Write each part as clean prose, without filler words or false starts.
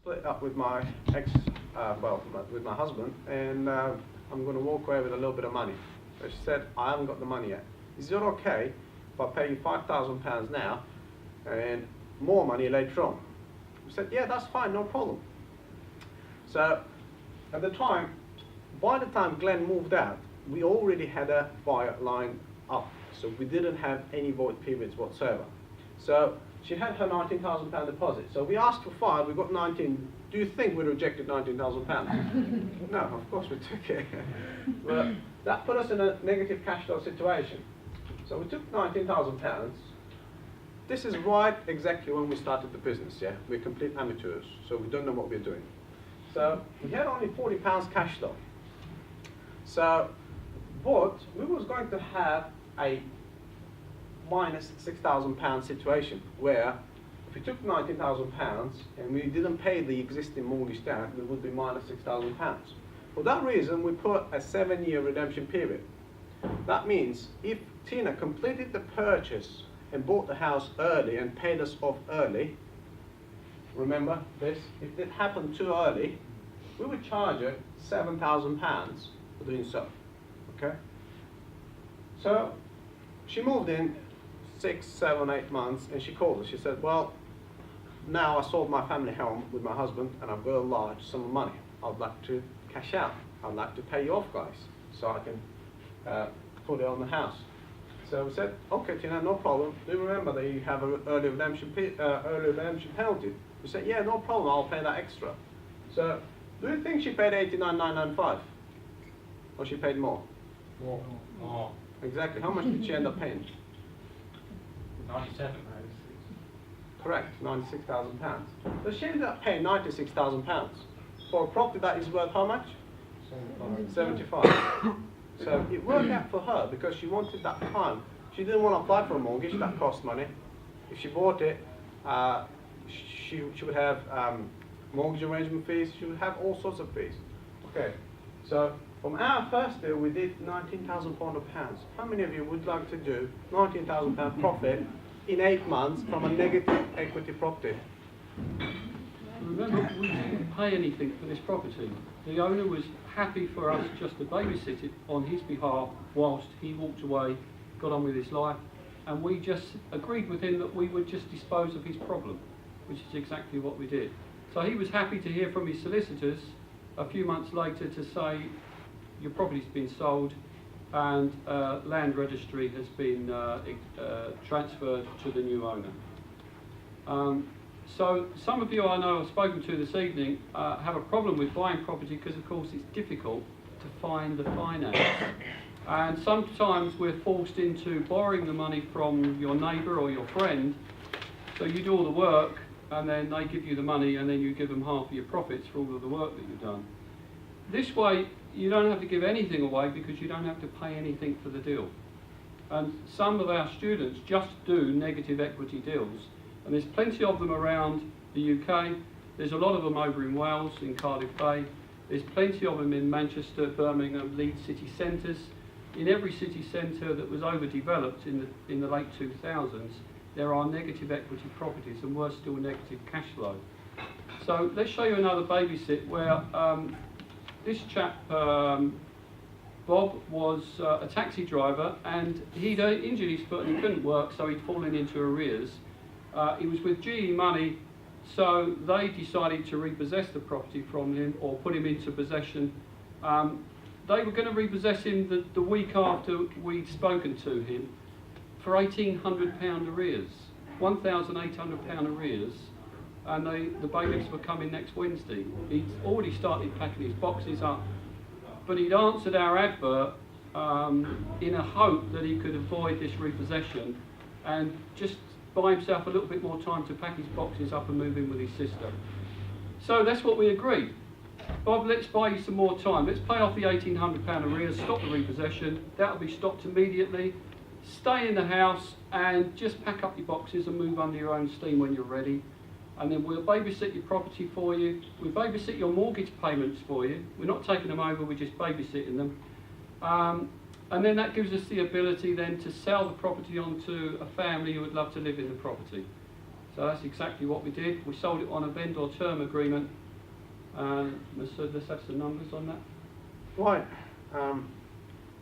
split up with my with my husband, and I'm going to walk away with a little bit of money. So she said, I haven't got the money yet. Is it okay if I pay you £5,000 now and more money later on? I said, yeah, that's fine, no problem. So at the time, by the time Glenn moved out, we already had a buyer lined up, so we didn't have any void periods whatsoever. So she had her £19,000 deposit. So we asked for 5, we got 19. Do you think we rejected £19,000? No, of course we took it. But that put us in a negative cash flow situation. So we took £19,000. This is right exactly when we started the business, yeah? We're complete amateurs, so we don't know what we're doing. So we had only £40 cash flow. So, but we was going to have a minus £6,000 situation where if we took £19,000 and we didn't pay the existing mortgage down, we would be minus £6,000. For that reason, we put a 7-year redemption period. That means if Tina completed the purchase and bought the house early and paid us off early, remember this, if it happened too early, we would charge her £7,000 for doing so, okay? So she moved in 6, 7, 8 months, and she called us. She said, well, now I sold my family home with my husband and I've got a large sum of money. I'd like to cash out. I'd like to pay you off, guys, so I can put it on the house. So we said, okay, Tina, no problem. Do you remember that you have an early redemption penalty? We said, yeah, no problem, I'll pay that extra. So do you think she paid $89,995? Or she paid more? More. More. Exactly. How much did she end up paying? 97. Correct, £96,000. So she ended up paying £96,000 for a property that is worth how much? 75. So it worked out for her because she wanted that time. She didn't want to apply for a mortgage, that cost money. If she bought it, she would have mortgage arrangement fees, she would have all sorts of fees. Okay, so from our first deal we did £19,400. How many of you would like to do £19,000 profit in 8 months from a negative equity property? Remember, we didn't pay anything for this property. The owner was happy for us just to babysit it on his behalf whilst he walked away, got on with his life, and we just agreed with him that we would just dispose of his problem, which is exactly what we did. So he was happy to hear from his solicitors a few months later to say, your property's been sold and land registry has been transferred to the new owner. So some of you I know I've spoken to this evening have a problem with buying property because of course it's difficult to find the finance. And sometimes we're forced into borrowing the money from your neighbour or your friend, so you do all the work and then they give you the money and then you give them half of your profits for all of the work that you've done. This way you don't have to give anything away because you don't have to pay anything for the deal. And some of our students just do negative equity deals, and there's plenty of them around the UK. There's a lot of them over in Wales, in Cardiff Bay. There's plenty of them in Manchester, Birmingham, Leeds city centres. In every city centre that was overdeveloped in the late 2000s, there are negative equity properties and worse still negative cash flow. So let's show you another babysit where this chap, Bob, was a taxi driver and he'd injured his foot and he couldn't work, so he'd fallen into arrears. He was with GE Money, so they decided to repossess the property from him or put him into possession. They were going to repossess him the week after we'd spoken to him for £1,800 arrears, £1,800 arrears, and the bailiffs were coming next Wednesday. He'd already started packing his boxes up, but he'd answered our advert in a hope that he could avoid this repossession and just buy himself a little bit more time to pack his boxes up and move in with his sister. So that's what we agreed. Bob, let's buy you some more time. Let's pay off the £1,800 arrears, stop the repossession. That'll be stopped immediately. Stay in the house and just pack up your boxes and move under your own steam when you're ready. And then we'll babysit your property for you. We'll babysit your mortgage payments for you. We're not taking them over, we're just babysitting them. And then that gives us the ability then to sell the property on to a family who would love to live in the property. So that's exactly what we did. We sold it on a vendor term agreement. Mesud, let's have some numbers on that. Right.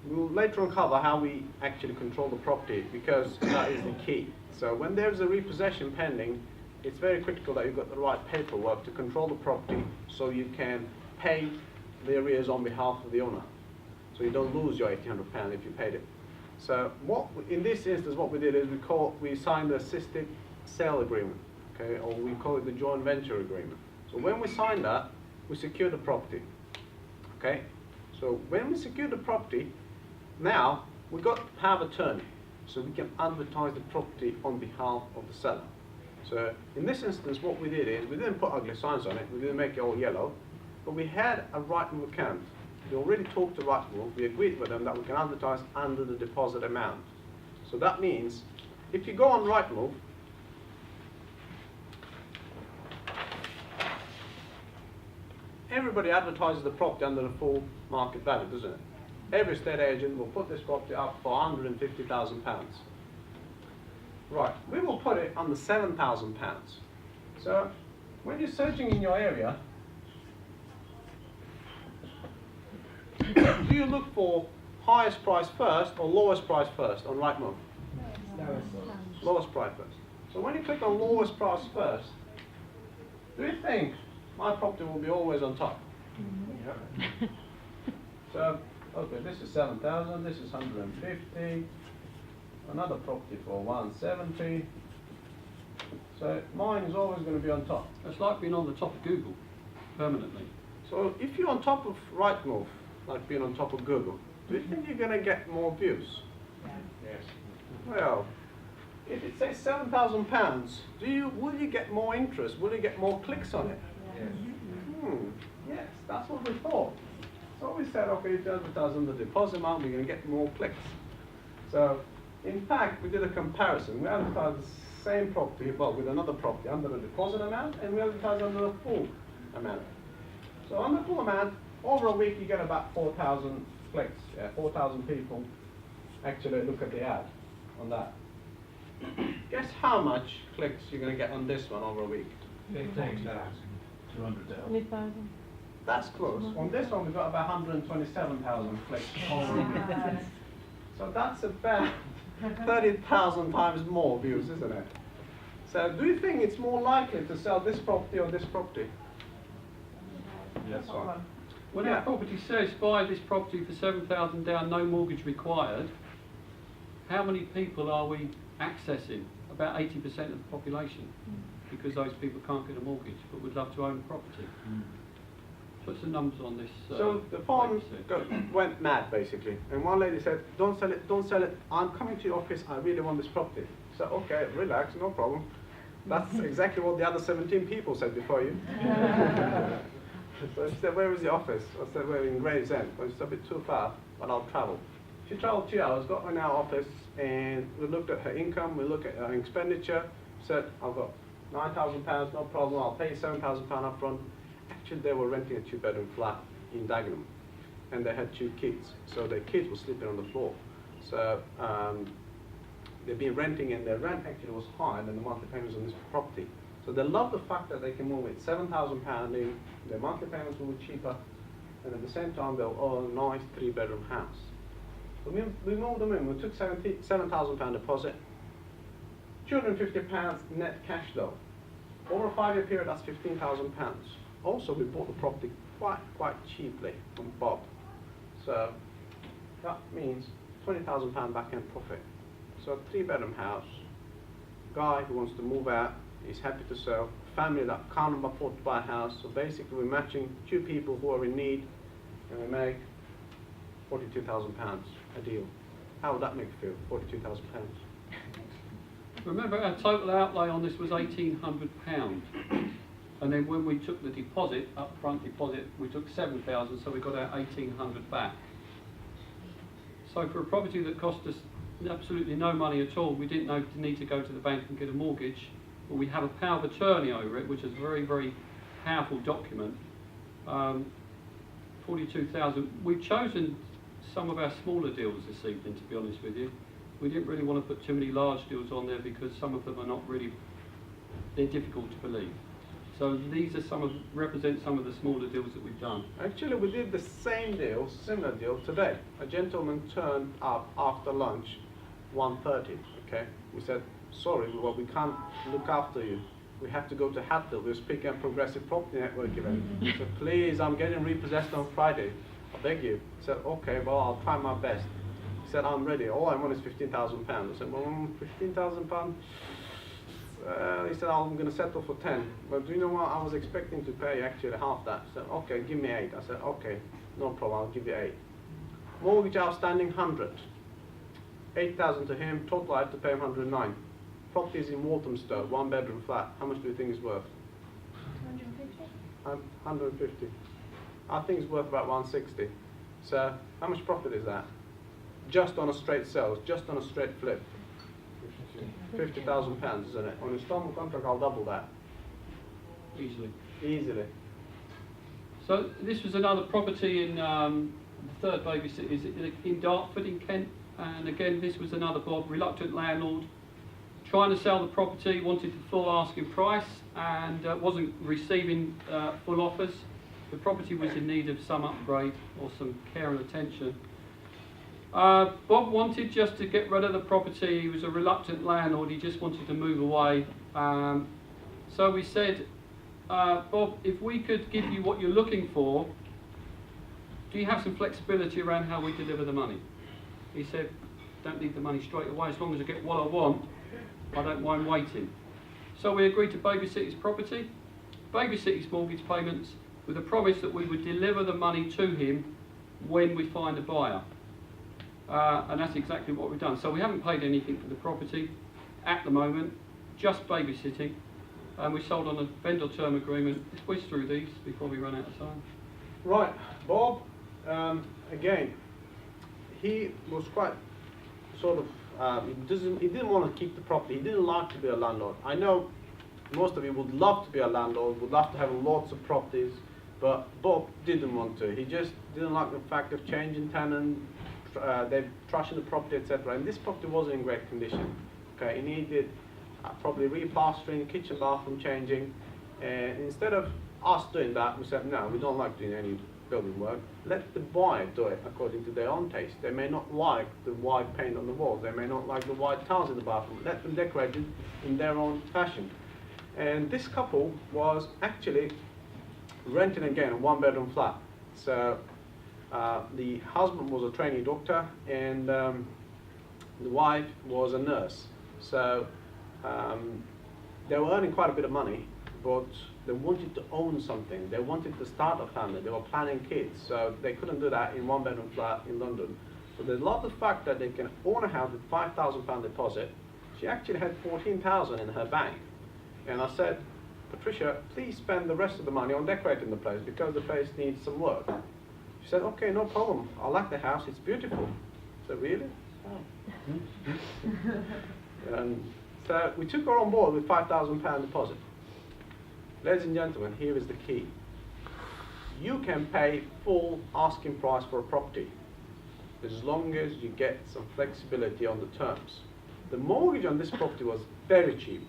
We'll later on cover how we actually control the property, because that is the key. So when there's a repossession pending, it's very critical that you've got the right paperwork to control the property so you can pay the arrears on behalf of the owner. So you don't lose your £1,800 if you paid it. So in this instance, what we did is we signed the assisted sale agreement, okay, or we call it the joint venture agreement. So when we signed that, we secured the property, okay. So when we secured the property, now we've got power of attorney, so we can advertise the property on behalf of the seller. So in this instance, what we did is we didn't put ugly signs on it, we didn't make it all yellow, but we had a Rightmove account. We already talked to Rightmove, we agreed with them that we can advertise under the deposit amount. So that means if you go on Rightmove, everybody advertises the property under the full market value, doesn't it? Every estate agent will put this property up for £150,000. Right, we will put it under £7,000. So when you're searching in your area, do you look for highest price first or lowest price first on Rightmove? Lowest price first. So when you click on lowest price first, do you think my property will be always on top? Yep. So, okay, this is 7,000, this is 150, another property for 170. So mine is always going to be on top. It's like being on the top of Google permanently. So if you're on top of Rightmove, like being on top of Google, do you think you're going to get more views? Yes. Well, if it says £7,000, will you get more interest? Will you get more clicks on it? Yes. Yes, that's what we thought. So we said, okay, if you advertise on the deposit amount, we're going to get more clicks. So, in fact, we did a comparison. We advertised the same property, but with another property under the deposit amount, and we advertised under the full amount. So on the full amount, over a week you get about 4,000 clicks. Yeah, 4,000 people actually look at the ad on that. Guess how much clicks you're going to get on this one over a week? 15,000. 20,000. That's close. On this one we've got about 127,000 clicks. So that's about 30,000 times more views, isn't it? So do you think it's more likely to sell this property or this property? Yes, Right. When our property says buy this property for 7,000 down, no mortgage required, how many people are we accessing? About 80% of the population, because those people can't get a mortgage but would love to own a property. What's the numbers on this? So the farm went mad basically, and one lady said, "Don't sell it, don't sell it. I'm coming to your office. I really want this property." So okay, relax, no problem. That's exactly what the other 17 people said before you. So she said, "Where is the office?" I said, "We're in Gravesend." Well, it's a bit too far, but I'll travel. She travelled 2 hours, got in our office, and we looked at her income, we looked at her expenditure, said, "I've got £9,000, no problem, I'll pay you £7,000 up front." Actually, they were renting a 2-bedroom flat in Dagenham, and they had 2 kids, so their kids were sleeping on the floor. So they've been renting, and their rent actually was higher than the monthly payments on this property. So they love the fact that they can move it £7,000 in, their monthly payments will be cheaper, and at the same time they'll own a nice 3-bedroom house. So we moved them in, we took £7,000 deposit, £250 net cash though. Over a 5-year period, that's £15,000. Also, we bought the property quite cheaply from Bob. So that means £20,000 back-end profit. So a 3-bedroom house, guy who wants to move out, is happy to sell, family that can't afford to buy a house. So basically we're matching 2 people who are in need, and we make £42,000 a deal. How would that make you feel, £42,000? Remember, our total outlay on this was £1,800. And then when we took the deposit, upfront deposit, we took 7,000, so we got our 1,800 back. So for a property that cost us absolutely no money at all, we didn't need to go to the bank and get a mortgage, but we have a power of attorney over it, which is a very, very powerful document. 42,000. We've chosen some of our smaller deals this evening, to be honest with you. We didn't really want to put too many large deals on there because some of them are not really they're difficult to believe. So these are represent some of the smaller deals that we've done. Actually, we did the same deal, similar deal today. A gentleman turned up after lunch, 1:30. Okay, we said, sorry, well, we can't look after you. We have to go to Hatfield. We're speaking at Progressive Property Network event. So please, I'm getting repossessed on Friday. I beg you. He said, okay, well, I'll try my best. He said, I'm ready. All I want is £15,000. I said, well, £15,000? He said, I'm going to settle for 10. But do you know what? I was expecting to pay actually half that. He said, okay, give me 8. I said, okay, no problem, I'll give you 8. Mortgage outstanding 100. 8,000 to him, total I have to pay him 109. Property is in Walthamstow, 1-bedroom flat. How much do you think it's worth? 250? 150. I think it's worth about 160. So how much profit is that? Just on a straight sales, just on a straight flip. £50,000, isn't it? On instalment contract, I'll double that. Easily. Easily. So this was another property in the third babysitter is in Dartford in Kent, and again this was another Bob, reluctant landlord, trying to sell the property, wanted the full asking price, and wasn't receiving full offers. The property was in need of some upgrade or some care and attention. Bob wanted just to get rid of the property. He was a reluctant landlord, he just wanted to move away. So we said, Bob, if we could give you what you're looking for, do you have some flexibility around how we deliver the money? He said, don't need the money straight away, as long as I get what I want, I don't mind waiting. So we agreed to babysit his property, babysit his mortgage payments, with a promise that we would deliver the money to him when we find a buyer. And that's exactly what we've done. So we haven't paid anything for the property at the moment, just babysitting. And we sold on a vendor term agreement. Let's whiz through these before we run out of time. Right, Bob, again, he was quite sort of, he didn't want to keep the property. He didn't like to be a landlord. I know most of you would love to be a landlord, would love to have lots of properties, but Bob didn't want to. He just didn't like the fact of changing tenant, they're trashing the property, etc. And this property wasn't in great condition. Okay, it needed probably replastering, kitchen, bathroom changing. And instead of us doing that, we said, no, we don't like doing any building work. Let the buyer do it according to their own taste. They may not like the white paint on the walls. They may not like the white tiles in the bathroom. Let them decorate it in their own fashion. And this couple was actually renting again a 1-bedroom flat. So the husband was a trainee doctor and the wife was a nurse. So they were earning quite a bit of money, but they wanted to own something. They wanted to start a family. They were planning kids, so they couldn't do that in 1-bedroom flat in London. So they loved the fact that they can own a house with £5,000 deposit. She actually had £14,000 in her bank. And I said, Patricia, please spend the rest of the money on decorating the place because the place needs some work. She said, okay, no problem. I like the house, it's beautiful. I said, really? Oh. And so we took her on board with £5,000 deposit. Ladies and gentlemen, here is the key. You can pay full asking price for a property as long as you get some flexibility on the terms. The mortgage on this property was very cheap,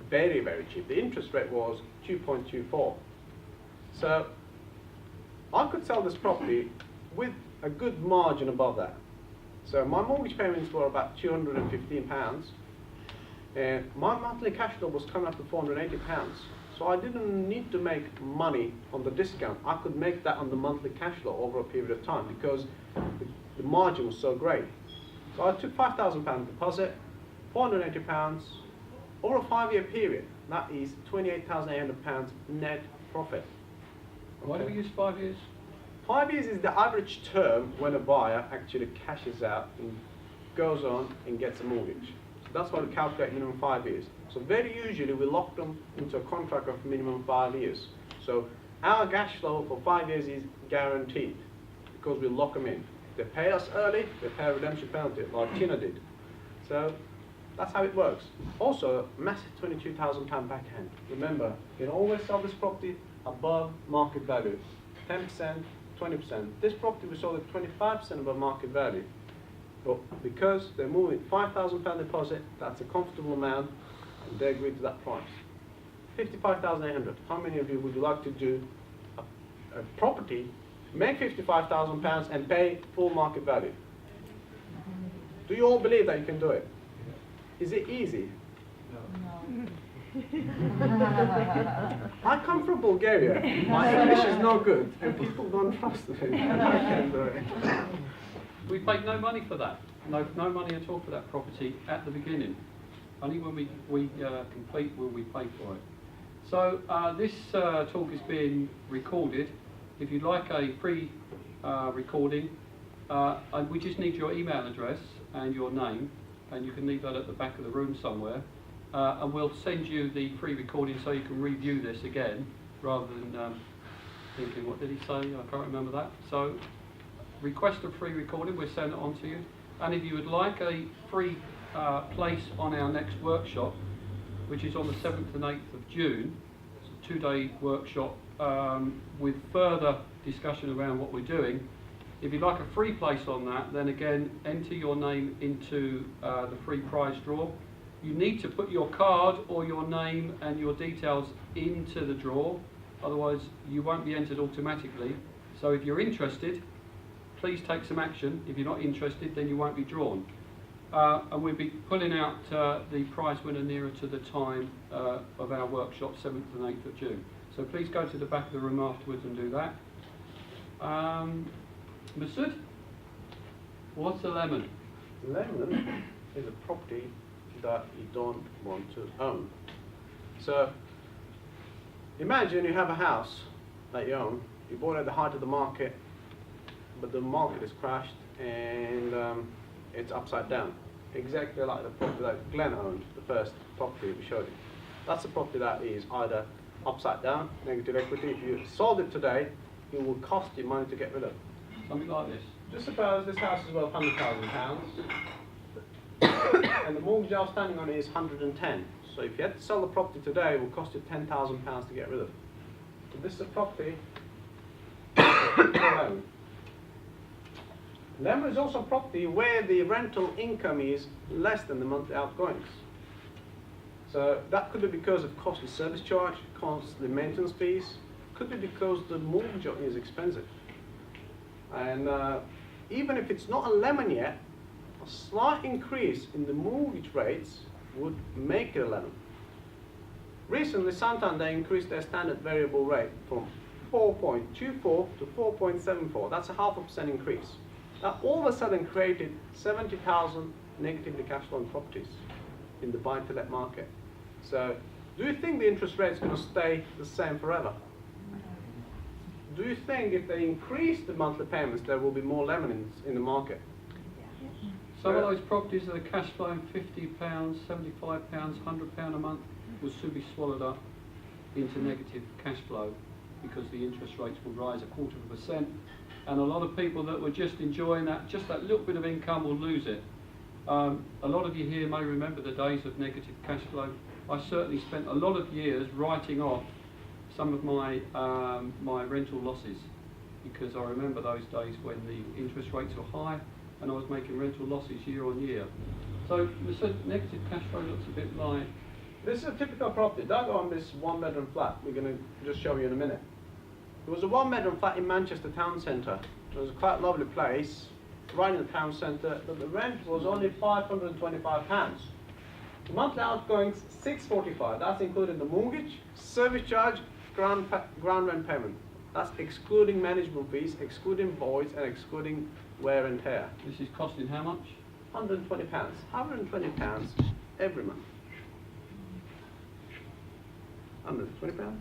very, very cheap. The interest rate was 2.24. So I could sell this property with a good margin above that. So my mortgage payments were about £215, and my monthly cash flow was coming up to £480. So I didn't need to make money on the discount. I could make that on the monthly cash flow over a period of time because the margin was so great. So I took £5,000 deposit, £480 over a 5-year period. That is £28,800 net profit. Why do we use 5 years? 5 years is the average term when a buyer actually cashes out and goes on and gets a mortgage. So that's why we calculate minimum 5 years. So very usually we lock them into a contract of minimum 5 years. So our cash flow for 5 years is guaranteed because we lock them in. They pay us early, they pay a redemption penalty like Tina did. So that's how it works. Also, massive £22,000 backhand. Remember, you can always sell this property above market value. 10%, 20%. This property we sold at 25% above market value. But because they're moving £5,000 deposit, that's a comfortable amount, and they agreed to that price. 55,800. How many of you would like to do a property, make £55,000 and pay full market value? Do you all believe that you can do it? Is it easy? I come from Bulgaria. My English is no good, and people don't trust me. I can do it. We paid no money for that. No money at all for that property at the beginning. Only when we complete will we pay for it. So this talk is being recorded. If you'd like a pre-recording, and we just need your email address and your name, and you can leave that at the back of the room somewhere. And we'll send you the free recording so you can review this again, rather than thinking, what did he say? I can't remember that. So request a free recording, we'll send it on to you. And if you would like a free place on our next workshop, which is on the 7th and 8th of June, it's a 2-day workshop with further discussion around what we're doing. If you'd like a free place on that, then again, enter your name into the free prize draw. You need to put your card or your name and your details into the draw, otherwise you won't be entered automatically. So if you're interested, please take some action. If you're not interested, then you won't be drawn. And we'll be pulling out the prize winner nearer to the time of our workshop, 7th and 8th of June. So please go to the back of the room afterwards and do that. Mesud, what's a lemon? Lemon is a property that you don't want to own. So imagine you have a house that you own, you bought it at the height of the market, but the market has crashed and it's upside down. Exactly like the property that Glenn owned, the first property we showed you. That's a property that is either upside down, negative equity. If you sold it today, it will cost you money to get rid of it. Something like this. Just suppose this house is worth £100,000 and the mortgage outstanding on it is 110. So if you had to sell the property today, it will cost you £10,000 to get rid of it. So this is a property alone. Lemon is also a property where the rental income is less than the monthly outgoings. So that could be because of costly service charge, costly maintenance fees, could be because the mortgage is expensive. And even if it's not a lemon yet, a slight increase in the mortgage rates would make it a lemon. Recently, Santander increased their standard variable rate from 4.24 to 4.74. That's a 0.5% increase. That all of a sudden created 70,000 negatively cash flowing properties in the buy-to-let market. So, do you think the interest rate is going to stay the same forever? Do you think if they increase the monthly payments, there will be more lemons in the market? Some of those properties that are cash flowing £50, £75, £100 a month will soon be swallowed up into negative cash flow because the interest rates will rise 0.25%, and a lot of people that were just enjoying that, just that little bit of income, will lose it. A lot of you here may remember the days of negative cash flow. I certainly spent a lot of years writing off some of my my rental losses, because I remember those days when the interest rates were high and I was making rental losses year on year. So negative cash flow looks a bit like... This is a typical property. Doug owned this one-bedroom flat. We're going to just show you in a minute. It was a one-bedroom flat in Manchester town centre. It was a quite lovely place, right in the town centre, but the rent was only £525. The monthly outgoings £645. That's including the mortgage, service charge, ground rent payment. That's excluding management fees, excluding voids, and excluding wear and tear. This is costing how much? £120. £120 every month. £120?